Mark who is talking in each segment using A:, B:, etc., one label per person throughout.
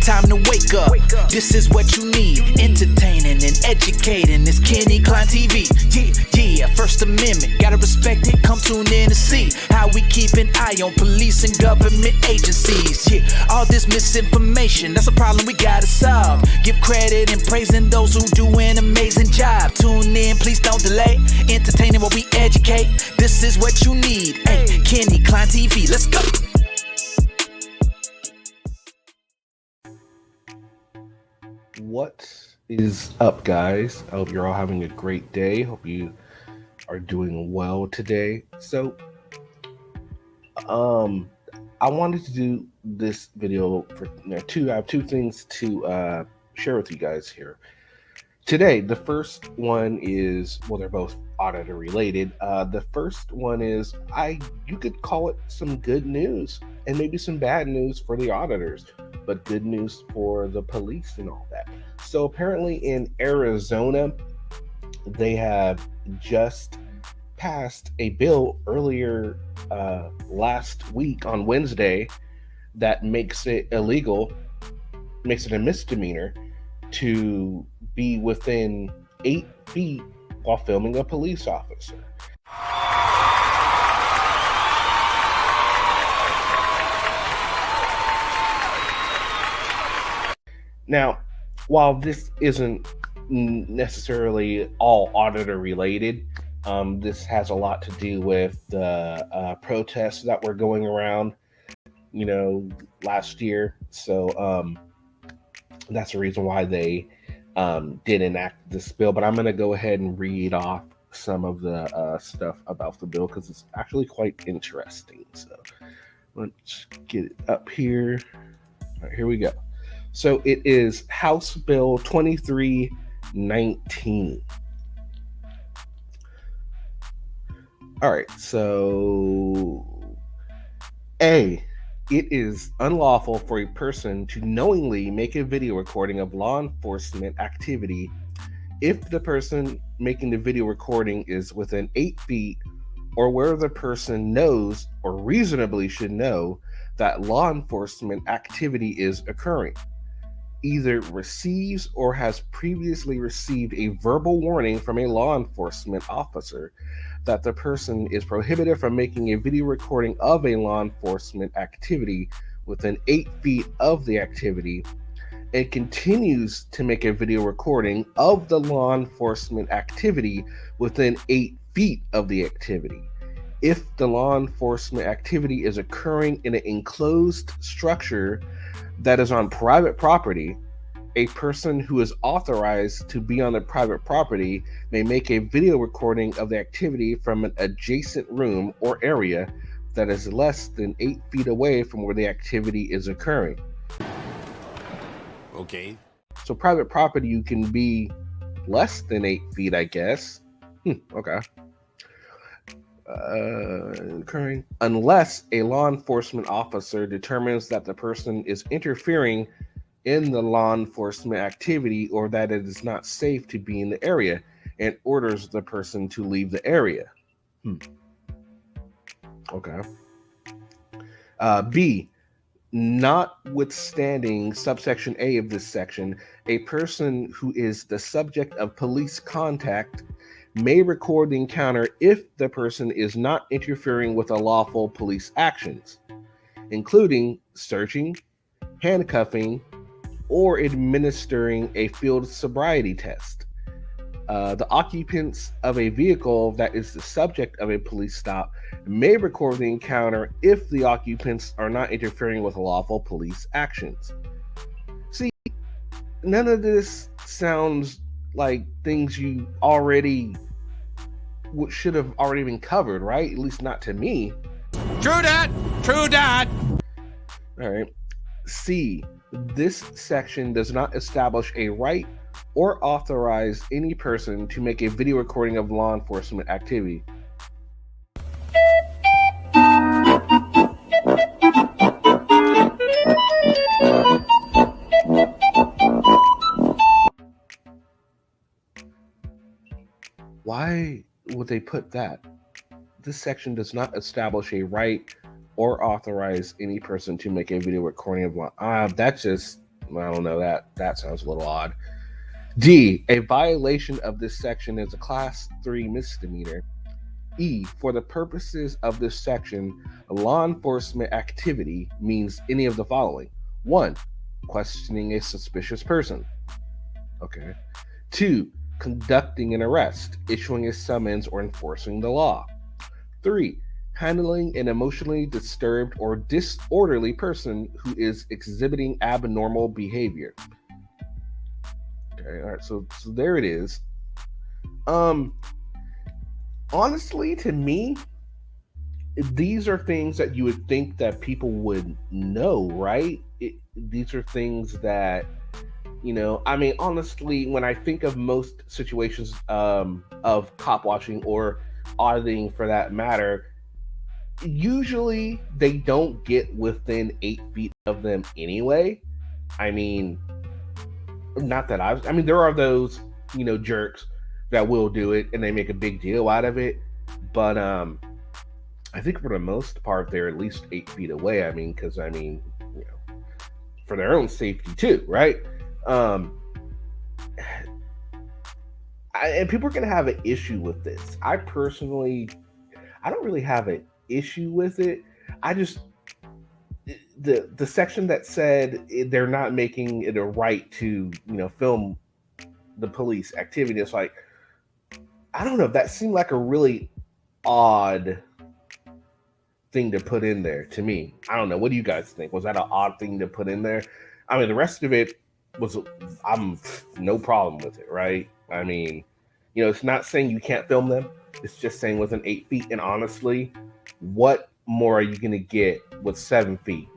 A: time to wake up. This is what you need. Entertaining and educating. It's Kenny Klein TV. Yeah, First Amendment. Gotta respect it. Come tune in to see how we keep an eye on police and government agencies. Yeah, all this misinformation, that's a problem we gotta solve. Give credit and praising those who do an amazing job. Tune in, please don't delay. Entertaining while we educate. This is what you need. Hey, Kenny Klein TV. Let's go.
B: What is up, guys? I hope you're all having a great day. Hope you are doing well today. So, I wanted to do this video for I have two things to share with you guys here today. The first one is, well, they're both auditor related. The first one is, you could call it some good news and maybe some bad news for the auditors, but good news for the police and all that. So apparently in Arizona, they have just passed a bill earlier last week on Wednesday that makes it illegal, makes it a misdemeanor to be within 8 feet while filming a police officer. Now, while this isn't necessarily all auditor related, this has a lot to do with the protests that were going around, last year. So that's the reason why they did enact this bill. But I'm going to go ahead and read off some of the stuff about the bill because it's actually quite interesting. So let's get it up here. All right, here we go. So it is House Bill 2319. All right, so A, it is unlawful for a person to knowingly make a video recording of law enforcement activity if the person making the video recording is within 8 feet or where the person knows or reasonably should know that law enforcement activity is occurring, either receives or has previously received a verbal warning from a law enforcement officer that the person is prohibited from making a video recording of a law enforcement activity within 8 feet of the activity, and continues to make a video recording of the law enforcement activity within 8 feet of the activity. If the law enforcement activity is occurring in an enclosed structure that is on private property, a person who is authorized to be on the private property may make a video recording of the activity from an adjacent room or area that is less than 8 feet away from where the activity is occurring.
C: Okay.
B: So private property, you can be less than 8 feet, I guess. Okay. Occurring unless a law enforcement officer determines that the person is interfering in the law enforcement activity or that it is not safe to be in the area and orders the person to leave the area. Okay. B, notwithstanding subsection A of this section, a person who is the subject of police contact may record the encounter if the person is not interfering with unlawful police actions, including searching, handcuffing, or administering a field sobriety test. The occupants of a vehicle that is the subject of a police stop may record the encounter if the occupants are not interfering with lawful police actions. See, none of this sounds like things you already should have already been covered, right? At least not to me.
C: True that. True that.
B: All right. C, this section does not establish a right or authorize any person to make a video recording of law enforcement activity. Why would they put that? This section does not establish a right or authorize any person to make a video recording of law. That just I don't know, that sounds a little odd. D, a violation of this section is a class 3 misdemeanor. E, for the purposes of this section, a law enforcement activity means any of the following. 1, questioning a suspicious person. Okay. 2, conducting an arrest, issuing a summons, or enforcing the law. 3, handling an emotionally disturbed or disorderly person who is exhibiting abnormal behavior. Okay, all right, so there it is. Honestly, to me, these are things that you would think that people would know, right? These are things that, I mean, honestly, when I think of most situations of cop watching or auditing for that matter, usually they don't get within 8 feet of them anyway. I mean, not that I mean, there are those, jerks that will do it and they make a big deal out of it. But I think for the most part, they're at least 8 feet away. I mean, because for their own safety too, right? And people are going to have an issue with this. I personally, I don't really have an issue with it. I just the section that said they're not making it a right to film the police activity. It's like, I don't know. That seemed like a really odd thing to put in there to me. I don't know. What do you guys think? Was that an odd thing to put in there? I mean, the rest of it was, I'm no problem with it, right? I mean, it's not saying you can't film them. It's just saying within 8 feet. And honestly, what more are you going to get with 7 feet?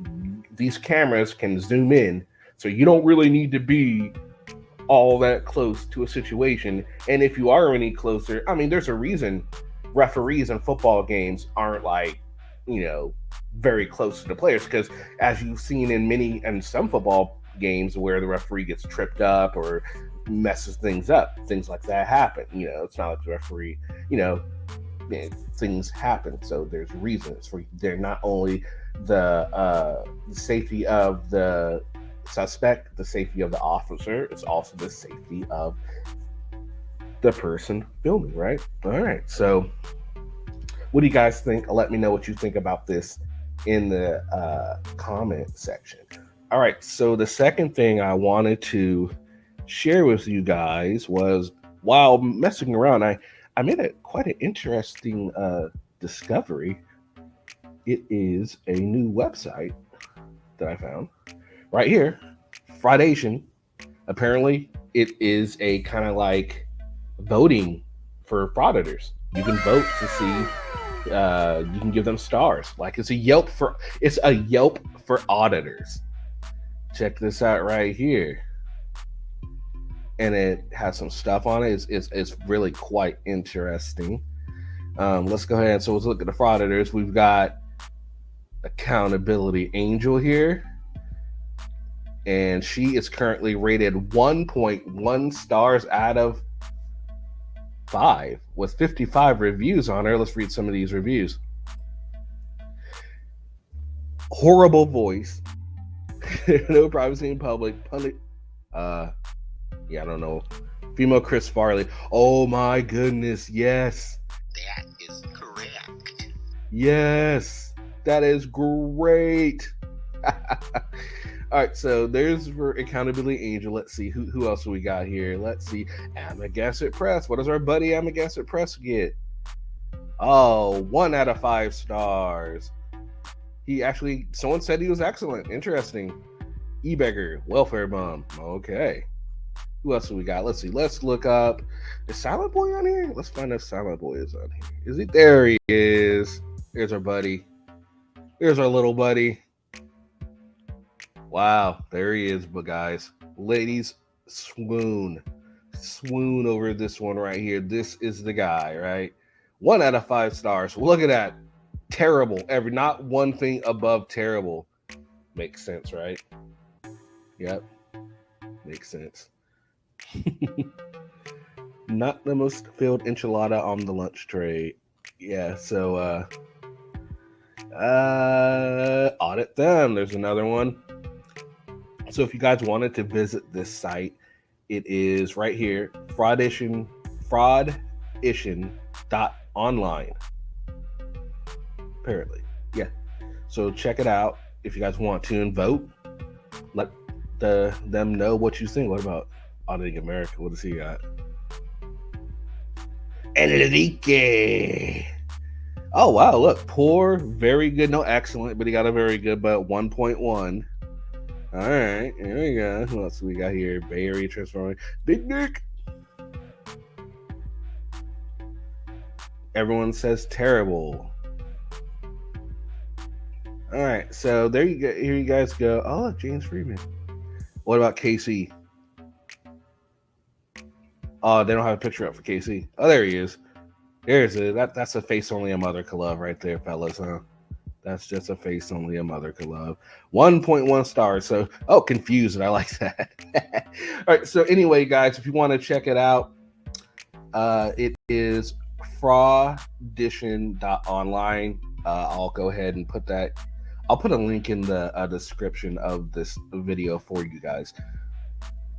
B: These cameras can zoom in, so you don't really need to be all that close to a situation. And if you are any closer, I mean, there's a reason referees in football games aren't like, very close to the players, because as you've seen in some football games where the referee gets tripped up or messes things up, things like that happen. It's not like the referee, things happen. So there's reasons for they're not only the safety of the suspect, the safety of the officer, it's also the safety of the person filming, right? All right, so what do you guys think? Let me know what you think about this in the comment section. All right, so the second thing I wanted to share with you guys was, while messing around, I made quite an interesting discovery. It is a new website that I found right here, Fraudation. Apparently, it is a kind of like voting for frauditors. You can vote to see. You can give them stars. Like it's a Yelp for auditors. Check this out right here, and it has some stuff on it. It's really quite interesting. Let's go ahead. So let's look at the frauditors. We've got Accountability Angel here, and she is currently rated 1.1 stars out of 5 with 55 reviews on her. Let's read some of these reviews. Horrible voice. No privacy in public. I don't know. Female Chris Farley. Oh my goodness, yes.
D: That is correct.
B: Yes, that is great. All right, so there's for Accountability Angel. Let's see who else we got here. Let's see, Amagassett Press. What does our buddy Amagassett Press get? Oh, 1 out of 5 stars. Someone said he was excellent. Interesting. E-Beggar, Welfare Bum. Okay. Who else do we got? Let's see. Let's look up. Is Silent Boy on here? Let's find out if Silent Boy is on here. Is he? There he is. There's our buddy. There's our little buddy. Wow, there he is, but guys, ladies, swoon over this one right here. This is the guy, right? 1 out of 5 stars. Look at that. Terrible. Not one thing above terrible. Makes sense, right? Yep. Makes sense. Not the most filled enchilada on the lunch tray. Yeah, so audit them. There's another one. So if you guys wanted to visit this site, it is right here, fraudishin.online. Apparently. Yeah. So check it out if you guys want to and vote. Let them know what you think. What about Auditing America? What does he got? Enrique. Oh wow, look, poor, very good, no excellent, but he got a very good, but 1.1. All right, here we go. What else we got here? Bay Area Transforming. Big Nick. Everyone says terrible. All right, so there you go. Here you guys go. Oh, look, James Freeman. What about KC? Oh, they don't have a picture up for KC. Oh, there he is. There's it. That's a face only a mother could love right there, fellas, huh? That's just a face only a mother could love. 1.1 stars. So, confused. I like that. All right. So, anyway, guys, if you want to check it out, it is fraudition.online. I'll go ahead and put that. I'll put a link in the description of this video for you guys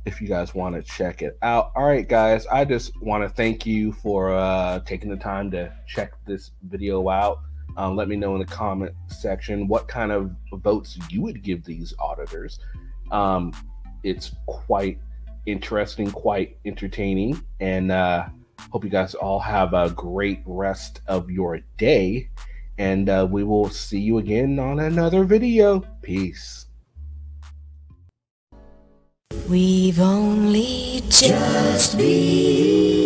B: if you guys want to check it out. All right, guys, I just want to thank you for taking the time to check this video out. Let me know in the comment section what kind of votes you would give these auditors. It's quite interesting, quite entertaining, and hope you guys all have a great rest of your day. And we will see you again on another video. Peace.
E: We've only just begun.